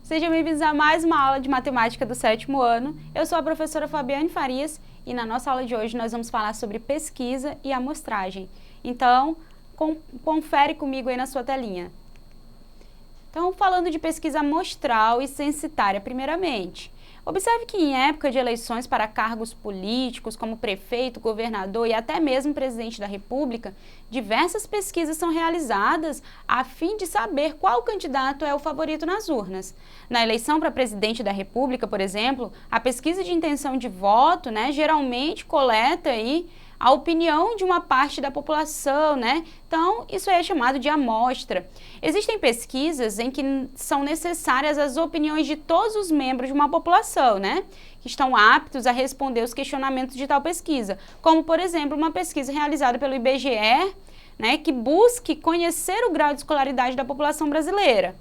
Sejam bem-vindos a mais uma aula de matemática do 7º ano. Eu sou a professora Fabiane Farias e na nossa aula de hoje nós vamos falar sobre pesquisa e amostragem. Então, confere comigo aí na sua telinha. Então, falando de pesquisa amostral e censitária, primeiramente, observe que em época de eleições para cargos políticos, como prefeito, governador e até mesmo presidente da República, diversas pesquisas são realizadas a fim de saber qual candidato é o favorito nas urnas. Na eleição para presidente da República, por exemplo, a pesquisa de intenção de voto, geralmente coleta aí a opinião de uma parte da população, Então, isso é chamado de amostra. Existem pesquisas em que são necessárias as opiniões de todos os membros de uma população, Que estão aptos a responder os questionamentos de tal pesquisa, como, por exemplo, uma pesquisa realizada pelo IBGE, que busque conhecer o grau de escolaridade da população brasileira.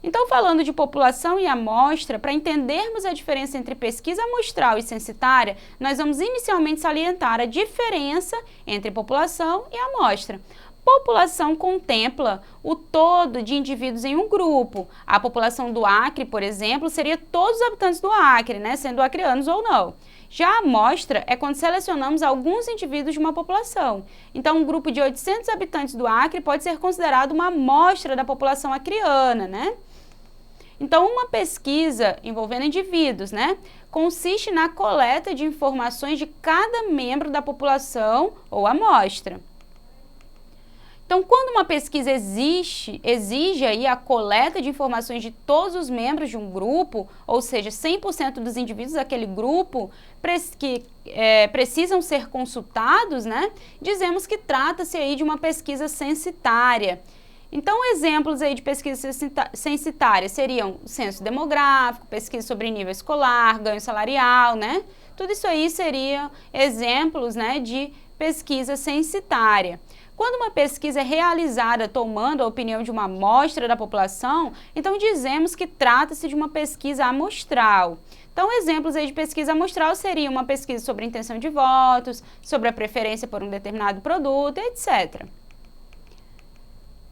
Então, falando de população e amostra, para entendermos a diferença entre pesquisa amostral e censitária, nós vamos inicialmente salientar a diferença entre população e amostra. População contempla o todo de indivíduos em um grupo. A população do Acre, por exemplo, seria todos os habitantes do Acre, sendo acreanos ou não. Já a amostra é quando selecionamos alguns indivíduos de uma população. Então, um grupo de 800 habitantes do Acre pode ser considerado uma amostra da população acreana, Então, uma pesquisa envolvendo indivíduos, consiste na coleta de informações de cada membro da população ou amostra. Então, quando uma pesquisa exige aí a coleta de informações de todos os membros de um grupo, ou seja, 100% dos indivíduos daquele grupo que precisam ser consultados, dizemos que trata-se aí de uma pesquisa censitária. Então, exemplos aí de pesquisa censitária seriam censo demográfico, pesquisa sobre nível escolar, ganho salarial, Tudo isso aí seriam exemplos, de pesquisa censitária. Quando uma pesquisa é realizada tomando a opinião de uma amostra da população, então dizemos que trata-se de uma pesquisa amostral. Então, exemplos aí de pesquisa amostral seriam uma pesquisa sobre intenção de votos, sobre a preferência por um determinado produto, etc.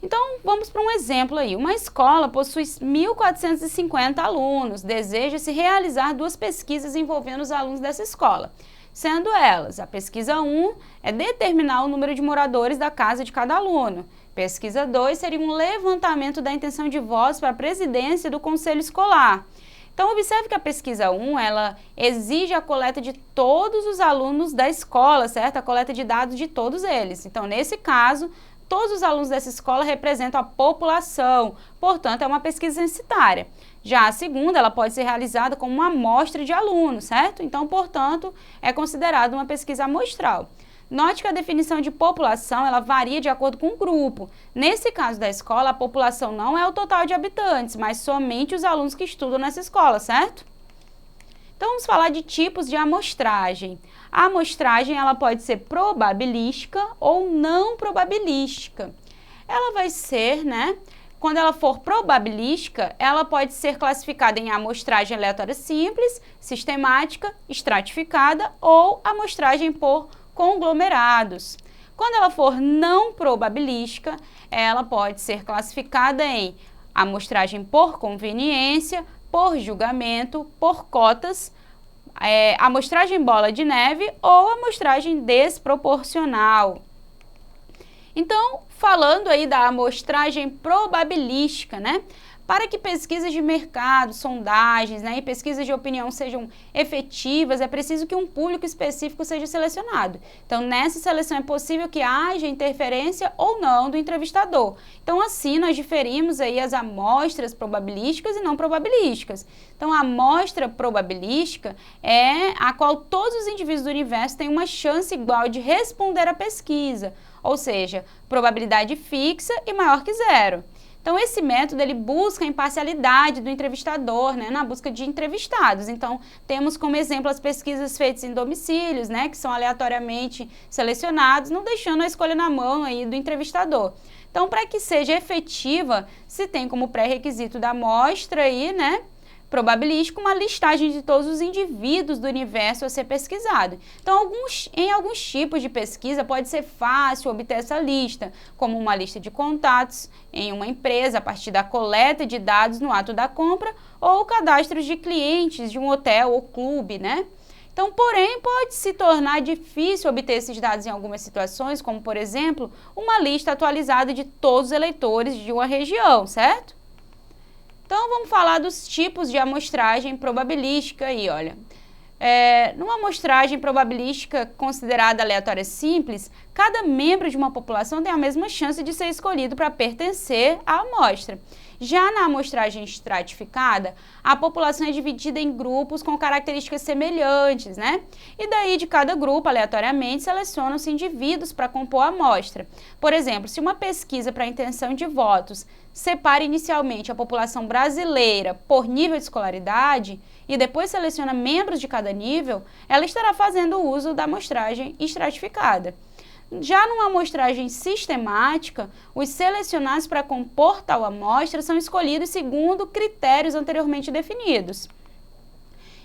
Então, vamos para um exemplo aí. Uma escola possui 1.450 alunos, deseja-se realizar duas pesquisas envolvendo os alunos dessa escola. Sendo elas, a pesquisa 1 é determinar o número de moradores da casa de cada aluno. Pesquisa 2 seria um levantamento da intenção de votos para a presidência do conselho escolar. Então, observe que a pesquisa 1, ela exige a coleta de todos os alunos da escola, certo? A coleta de dados de todos eles. Então, nesse caso, todos os alunos dessa escola representam a população, portanto, é uma pesquisa censitária. Já a segunda, ela pode ser realizada como uma amostra de alunos, certo? Então, portanto, é considerada uma pesquisa amostral. Note que a definição de população, ela varia de acordo com o grupo. Nesse caso da escola, a população não é o total de habitantes, mas somente os alunos que estudam nessa escola, certo? Então, vamos falar de tipos de amostragem. A amostragem, ela pode ser probabilística ou não probabilística. Ela vai ser, quando ela for probabilística, ela pode ser classificada em amostragem aleatória simples, sistemática, estratificada ou amostragem por conglomerados. Quando ela for não probabilística, ela pode ser classificada em amostragem por conveniência, por julgamento, por cotas, amostragem bola de neve ou amostragem desproporcional. Então, falando aí da amostragem probabilística, para que pesquisas de mercado, sondagens, e pesquisas de opinião sejam efetivas, é preciso que um público específico seja selecionado. Então, nessa seleção é possível que haja interferência ou não do entrevistador. Então, assim, nós diferimos aí as amostras probabilísticas e não probabilísticas. Então, a amostra probabilística é a qual todos os indivíduos do universo têm uma chance igual de responder à pesquisa, ou seja, probabilidade fixa e maior que zero. Então, esse método, ele busca a imparcialidade do entrevistador, na busca de entrevistados. Então, temos como exemplo as pesquisas feitas em domicílios, que são aleatoriamente selecionados, não deixando a escolha na mão aí do entrevistador. Então, para que seja efetiva, se tem como pré-requisito da amostra aí, probabilística uma listagem de todos os indivíduos do universo a ser pesquisado. Então, em alguns tipos de pesquisa pode ser fácil obter essa lista, como uma lista de contatos em uma empresa a partir da coleta de dados no ato da compra ou cadastros de clientes de um hotel ou clube, né? Então, porém, pode se tornar difícil obter esses dados em algumas situações, como, por exemplo, uma lista atualizada de todos os eleitores de uma região, certo? Então, vamos falar dos tipos de amostragem probabilística aí, olha. Numa amostragem probabilística considerada aleatória simples, cada membro de uma população tem a mesma chance de ser escolhido para pertencer à amostra. Já na amostragem estratificada, a população é dividida em grupos com características semelhantes, né? E daí de cada grupo, aleatoriamente, selecionam-se indivíduos para compor a amostra. Por exemplo, se uma pesquisa para intenção de votos separa inicialmente a população brasileira por nível de escolaridade e depois seleciona membros de cada nível, ela estará fazendo uso da amostragem estratificada. Já numa amostragem sistemática, os selecionados para compor tal amostra são escolhidos segundo critérios anteriormente definidos.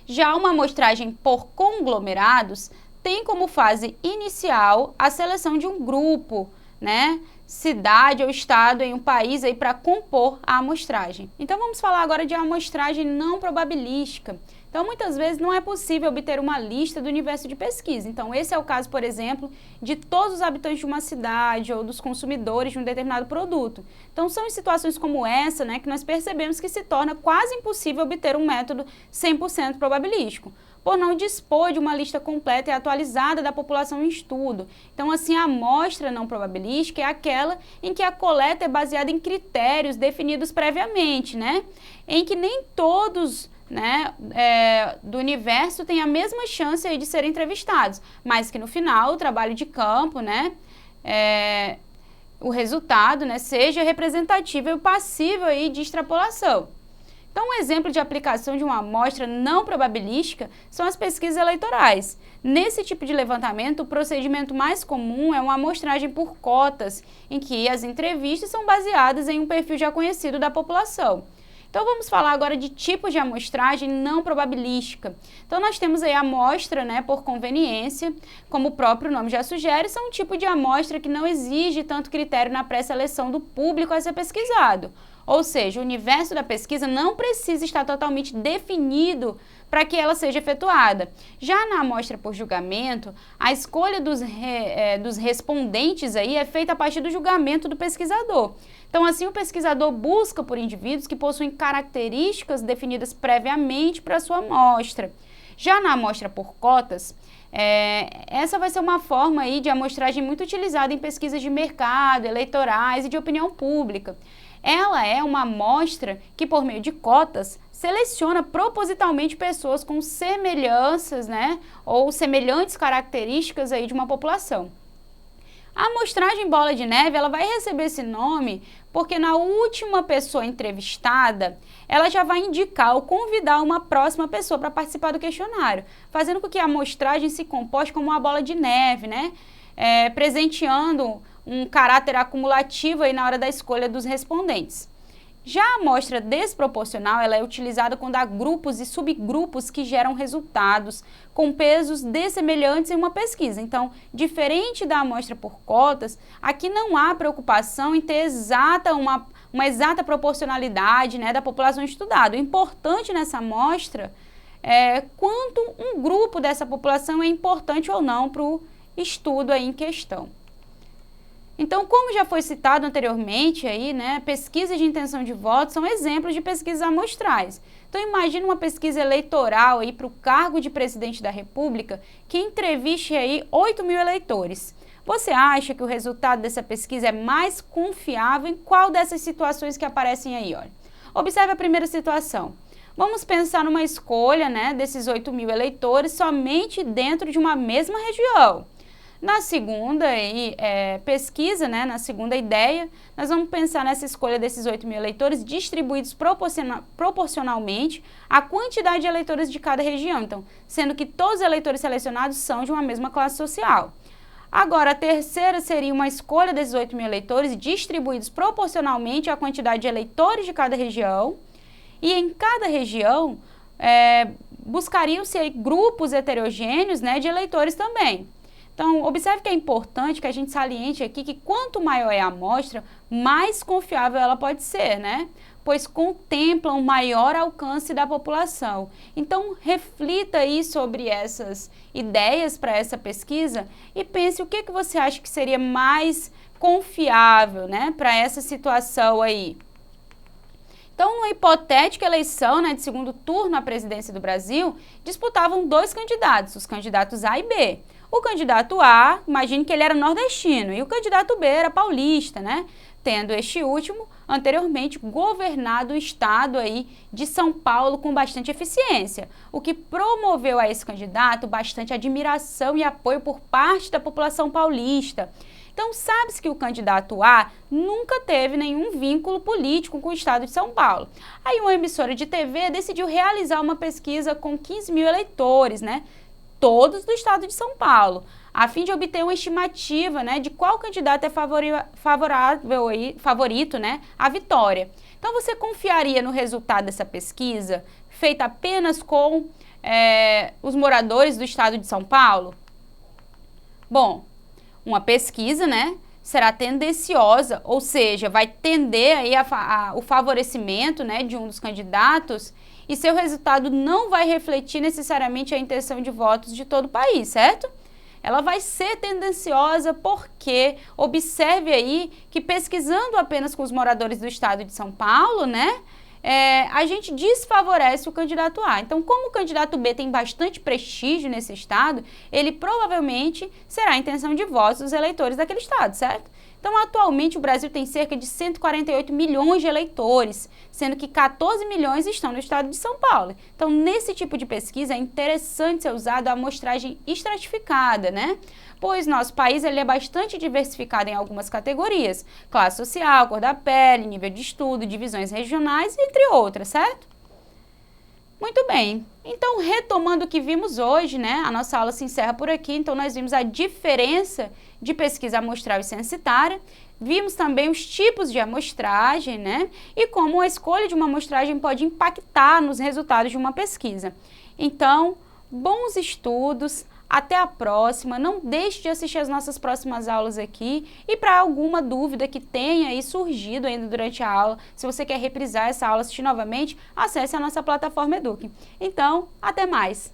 Já uma amostragem por conglomerados tem como fase inicial a seleção de um grupo, né? Cidade ou estado em um país aí para compor a amostragem. Então vamos falar agora de amostragem não probabilística. Então muitas vezes não é possível obter uma lista do universo de pesquisa. Então esse é o caso, por exemplo, de todos os habitantes de uma cidade ou dos consumidores de um determinado produto. Então são em situações como essa, né, que nós percebemos que se torna quase impossível obter um método 100% probabilístico, por não dispor de uma lista completa e atualizada da população em estudo. Então, assim, a amostra não probabilística é aquela em que a coleta é baseada em critérios definidos previamente, né? Em que nem todos, né, do universo têm a mesma chance aí de serem entrevistados, mas que no final o trabalho de campo, né, o resultado, né, seja representativo e passível aí de extrapolação. Então, um exemplo de aplicação de uma amostra não probabilística são as pesquisas eleitorais. Nesse tipo de levantamento, o procedimento mais comum é uma amostragem por cotas, em que as entrevistas são baseadas em um perfil já conhecido da população. Então, vamos falar agora de tipos de amostragem não probabilística. Então, nós temos aí a amostra, né, por conveniência, como o próprio nome já sugere, são um tipo de amostra que não exige tanto critério na pré-seleção do público a ser pesquisado. Ou seja, o universo da pesquisa não precisa estar totalmente definido para que ela seja efetuada. Já na amostra por julgamento, a escolha dos respondentes aí é feita a partir do julgamento do pesquisador. Então, assim, o pesquisador busca por indivíduos que possuem características definidas previamente para a sua amostra. Já na amostra por cotas, essa vai ser uma forma aí de amostragem muito utilizada em pesquisas de mercado, eleitorais e de opinião pública. Ela é uma amostra que, por meio de cotas, seleciona propositalmente pessoas com semelhanças, né, ou semelhantes características aí de uma população. A amostragem bola de neve, ela vai receber esse nome porque na última pessoa entrevistada, ela já vai indicar ou convidar uma próxima pessoa para participar do questionário, fazendo com que a amostragem se comporte como uma bola de neve, né, presenteando um caráter acumulativo aí na hora da escolha dos respondentes. Já a amostra desproporcional, ela é utilizada quando há grupos e subgrupos que geram resultados com pesos dessemelhantes em uma pesquisa. Então, diferente da amostra por cotas, aqui não há preocupação em ter uma exata proporcionalidade, né, da população estudada. O importante nessa amostra é quanto um grupo dessa população é importante ou não para o estudo aí em questão. Então, como já foi citado anteriormente, aí, né, pesquisas de intenção de voto são exemplos de pesquisas amostrais. Então, imagine uma pesquisa eleitoral para o cargo de presidente da República que entreviste aí 8.000 eleitores. Você acha que o resultado dessa pesquisa é mais confiável em qual dessas situações que aparecem aí? Olha, observe a primeira situação. Vamos pensar numa escolha, né, desses 8.000 eleitores somente dentro de uma mesma região. Na segunda pesquisa, né, na segunda ideia, nós vamos pensar nessa escolha desses 8.000 eleitores distribuídos proporcionalmente à quantidade de eleitores de cada região, então, sendo que todos os eleitores selecionados são de uma mesma classe social. Agora, a terceira seria uma escolha desses 8.000 eleitores distribuídos proporcionalmente à quantidade de eleitores de cada região. E em cada região, buscariam-se aí grupos heterogêneos, né, de eleitores também. Então, observe que é importante que a gente saliente aqui que quanto maior é a amostra, mais confiável ela pode ser, né? Pois contempla um maior alcance da população. Então, reflita aí sobre essas ideias para essa pesquisa e pense o que você acha que seria mais confiável, né, para essa situação aí. Então, numa hipotética eleição, né, de segundo turno à presidência do Brasil, disputavam dois candidatos, os candidatos A e B. O candidato A, imagine que ele era nordestino, e o candidato B era paulista, né? Tendo este último, anteriormente, governado o estado aí de São Paulo com bastante eficiência, o que promoveu a esse candidato bastante admiração e apoio por parte da população paulista. Então, sabe-se que o candidato A nunca teve nenhum vínculo político com o estado de São Paulo. Aí uma emissora de TV decidiu realizar uma pesquisa com 15 mil eleitores, né? Todos do estado de São Paulo, a fim de obter uma estimativa, né, de qual candidato é favorito, né, à vitória. Então, você confiaria no resultado dessa pesquisa, feita apenas com os moradores do estado de São Paulo? Bom, uma pesquisa, né, será tendenciosa, ou seja, vai tender aí o favorecimento, né, de um dos candidatos e seu resultado não vai refletir necessariamente a intenção de votos de todo o país, certo? Ela vai ser tendenciosa porque observe aí que pesquisando apenas com os moradores do estado de São Paulo, né, a gente desfavorece o candidato A. Então, como o candidato B tem bastante prestígio nesse estado, ele provavelmente será a intenção de votos dos eleitores daquele estado, certo? Então, atualmente, o Brasil tem cerca de 148 milhões de eleitores, sendo que 14 milhões estão no estado de São Paulo. Então, nesse tipo de pesquisa, é interessante ser usado a amostragem estratificada, né? Pois nosso país ele é bastante diversificado em algumas categorias, classe social, cor da pele, nível de estudo, divisões regionais, entre outras, certo? Muito bem, então retomando o que vimos hoje, né, a nossa aula se encerra por aqui, então nós vimos a diferença de pesquisa amostral e censitária, vimos também os tipos de amostragem, né, e como a escolha de uma amostragem pode impactar nos resultados de uma pesquisa. Então, bons estudos, até a próxima, não deixe de assistir as nossas próximas aulas aqui e para alguma dúvida que tenha aí surgido ainda durante a aula, se você quer reprisar essa aula, assistir novamente, acesse a nossa plataforma Eduque. Então, até mais!